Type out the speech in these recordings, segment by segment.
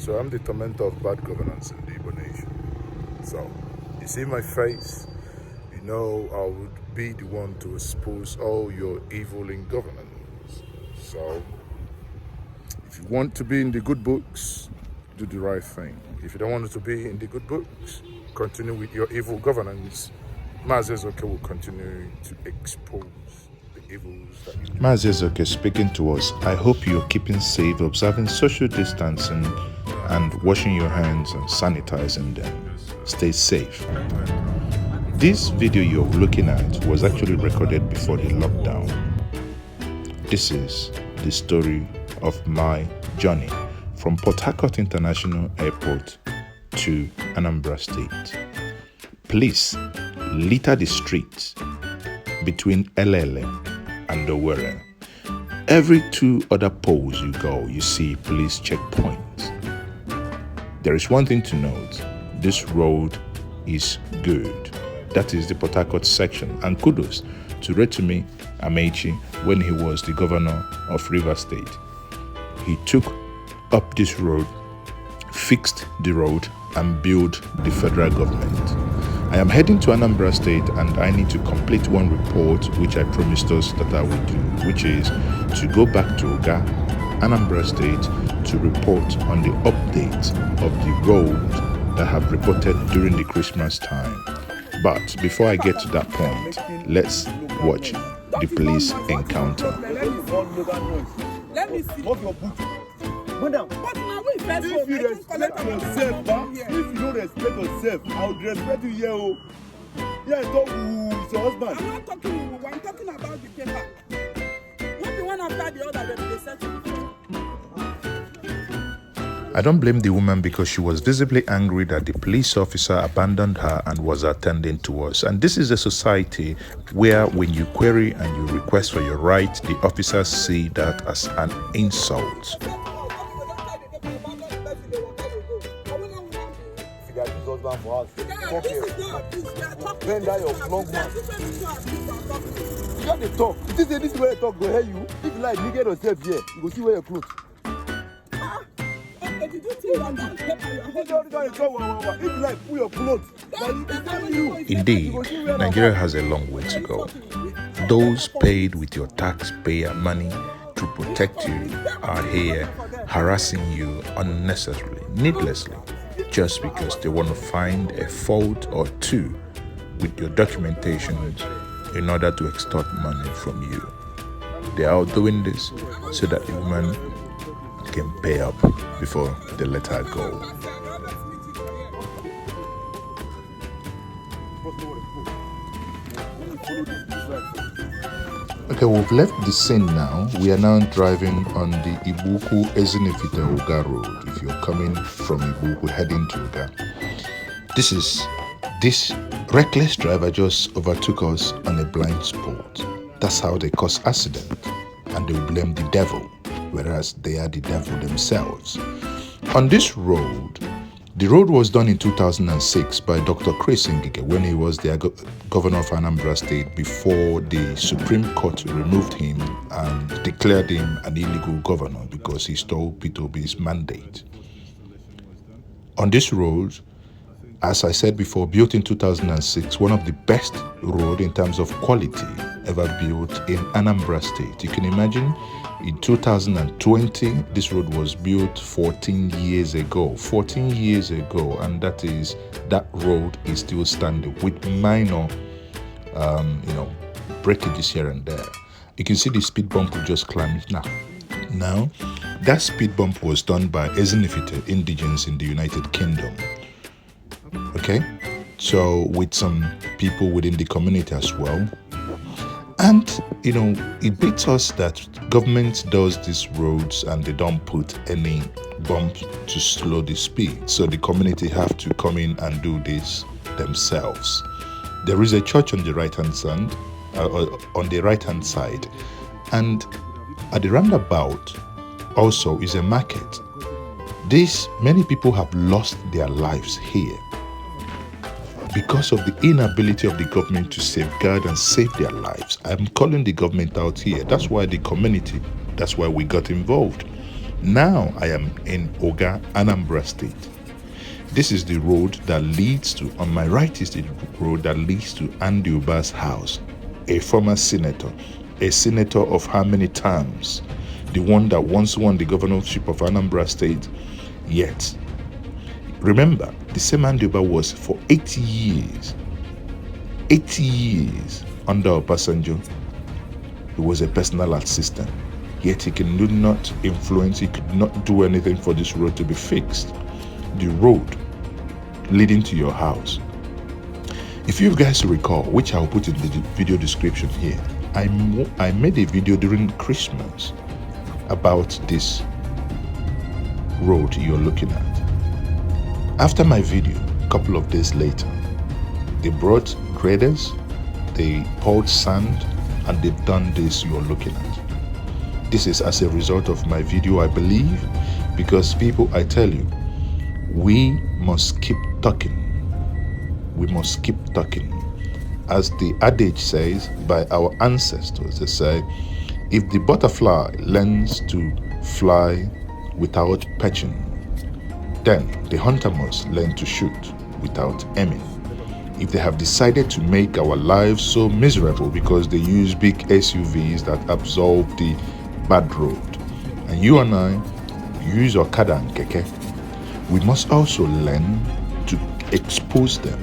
So I'm the tormentor of bad governance in the Igbo nation. So you see my face, you know I would be the one to expose all your evil in governance. So if you want to be in the good books, do the right thing. If you don't want to be in the good books, continue with your evil governance. Maazi Ezeoke will continue to expose the evils that you do. Maazi Ezeoke speaking to us. I hope you're keeping safe, observing social distancing, and washing your hands and sanitizing them. Stay safe. This video you're looking at was actually recorded before the lockdown. This is the story of my journey from PortHarcourt International Airport to Anambra State. Police litter the streets between Elele and Owerri. Every 2 other poles you go, you see police checkpoints. There is one thing to note: this road is good. That is the PortHarcourt section, and kudos to Rotimi Amaechi when he was the governor of Rivers State. He took up this road, fixed the road, and built the federal government. I am heading to Anambra State and I need to complete one report which I promised us that I would do, which is to go back to Oga, Anambra State, to report on the update of the road that have reported during the Christmas time. But before I get to that point, let's watch the police encounter. Let me see. What's your boot? Madam, but now we first if you respect yourself, if you don't respect yourself, I would respect you here. Yeah, talk with your husband. I'm not talking to you, I'm talking about the paper. Not the one after the other that they sent you. I don't blame the woman because she was visibly angry that the police officer abandoned her and was attending to us. And this is a society where when you query and you request for your right, the officers see that as an insult. You got to talk. This is where you talk, go hear you. If you like, you get yourself here, you go see where your clothes. Did you see that if you like, put your clothes. Indeed, Nigeria has a long way to go. Those paid with your taxpayer money to protect you are here harassing you unnecessarily, needlessly, just because they want to find a fault or two with your documentation in order to extort money from you. They are doing this so that the woman can pay up before they let her go. Okay, we've left the scene now. We are now driving on the Ibuku Ezinefite Oga road. If you're coming from Ibuku heading to Oga, this reckless driver just overtook us on a blind spot. That's how they cause accident, and they will blame the devil, whereas they are the devil themselves. On this road, the road was done in 2006 by Dr. Chris Ngige when he was the governor of Anambra State before the Supreme Court removed him and declared him an illegal governor because he stole Peter Obi's mandate. On this road, as I said before, built in 2006, one of the best roads in terms of quality ever built in Anambra State. You can imagine, in 2020, this road was built 14 years ago. 14 years ago, and that road is still standing with minor, breakages here and there. You can see the speed bump we just climbed now. Now, that speed bump was done by Ezinefite indigents in the United Kingdom. Okay, so with some people within the community as well. And, it beats us that government does these roads and they don't put any bump to slow the speed. So the community have to come in and do this themselves. There is a church on the right-hand side, and at the roundabout also is a market. Many people have lost their lives here because of the inability of the government to safeguard and save their lives. I'm calling the government out here. That's why the community, that's why we got involved. Now I am in Oga, Anambra State. This is the road that leads to, on my right is the road that leads to Andy Uba's house, a former senator, a senator of how many terms? The one that once won the governorship of Anambra State, yet. Remember, the same Andy Uba was for 80 years under Obasanjo. He was a personal assistant, yet he could not influence, he could not do anything for this road to be fixed. The road leading to your house. If you guys recall, which I'll put in the video description here, I made a video during Christmas about this road you're looking at. After my video, a couple of days later, they brought graders, they poured sand, and they've done this you're looking at. This is as a result of my video, I believe, because people, I tell you, we must keep talking. We must keep talking. As the adage says by our ancestors, they say, if the butterfly learns to fly without perching, then the hunter must learn to shoot without aiming. If they have decided to make our lives so miserable because they use big SUVs that absorb the bad road, and you and I use Okada and Keke, we must also learn to expose them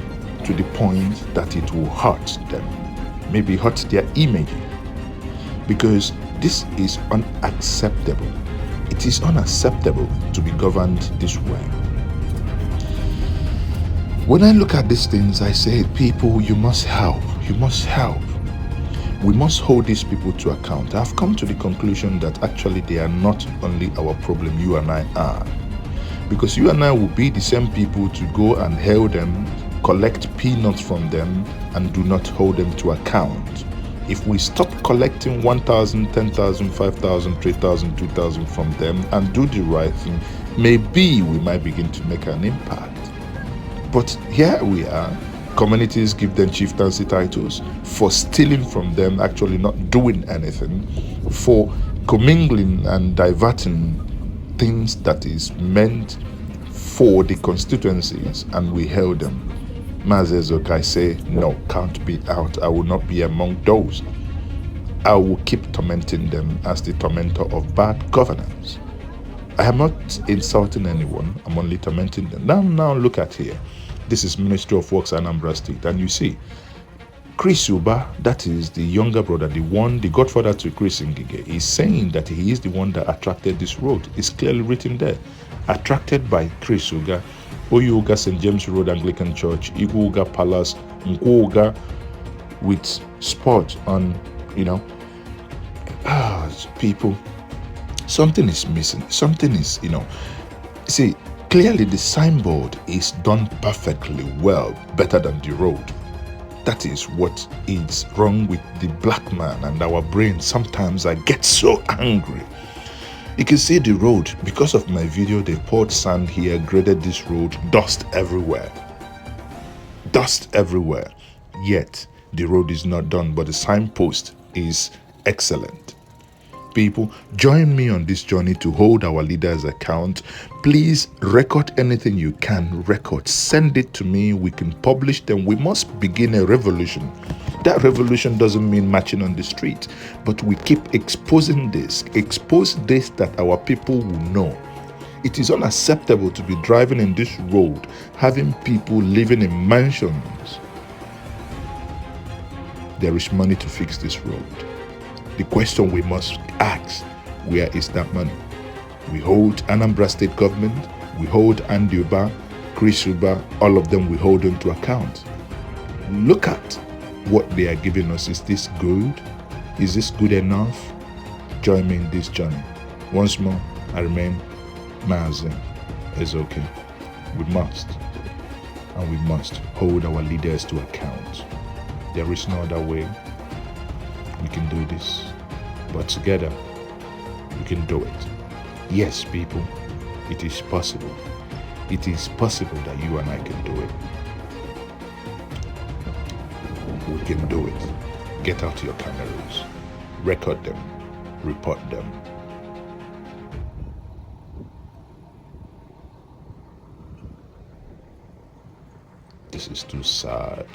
to the point that it will hurt them, maybe hurt their image, because this is unacceptable. It is unacceptable to be governed this way. When I look at these things, I say, people, you must help. You must help. We must hold these people to account. I've come to the conclusion that actually they are not only our problem, you and I are. Because you and I will be the same people to go and hail them, collect peanuts from them, and do not hold them to account. If we stop collecting 1,000, 10,000, 5,000, 3,000, 2,000 from them and do the right thing, maybe we might begin to make an impact. But here we are, communities give them chieftaincy titles for stealing from them, actually not doing anything, for commingling and diverting things that is meant for the constituencies, and we held them. Maazi Ezeoke, I say, no, can't be out. I will not be among those. I will keep tormenting them as the tormentor of bad governance. I am not insulting anyone, I'm only tormenting them. Now look at here. This is Ministry of Works Anambra State, and you see, Chris Uba, that is the younger brother, the godfather to Chris Ngige, is saying that he is the one that attracted this road. It's clearly written there. Attracted by Chris Uga, Oyuga St. James Road Anglican Church, Iguga Palace, Nkwoga, with spot on, people, something is missing. Something is, see, clearly the signboard is done perfectly well, better than the road. That is what is wrong with the black man and our brain. Sometimes I get so angry. You can see the road. Because of my video, they poured sand here, graded this road, dust everywhere. Dust everywhere. Yet, the road is not done, but the signpost is excellent. People, join me on this journey to hold our leaders account. Please record anything you can record. Send it to me. We can publish them. We must begin a revolution. That revolution doesn't mean marching on the street, but we keep exposing this. Expose this that our people will know. It is unacceptable to be driving in this road, having people living in mansions. There is money to fix this road. The question we must ask, where is that money? We hold Anambra State government, we hold Andy Uba, Chris Uba, all of them we hold them to account. Look at what they are giving us. Is this good? Is this good enough? Join me in this journey. Once more, I remain Maazi Ezeoke. We must, and we must hold our leaders to account. There is no other way. We can do this, but together we can do it. Yes, people, it is possible. It is possible that you and I can do it. We can do it. Get out your cameras, record them, report them. This is too sad.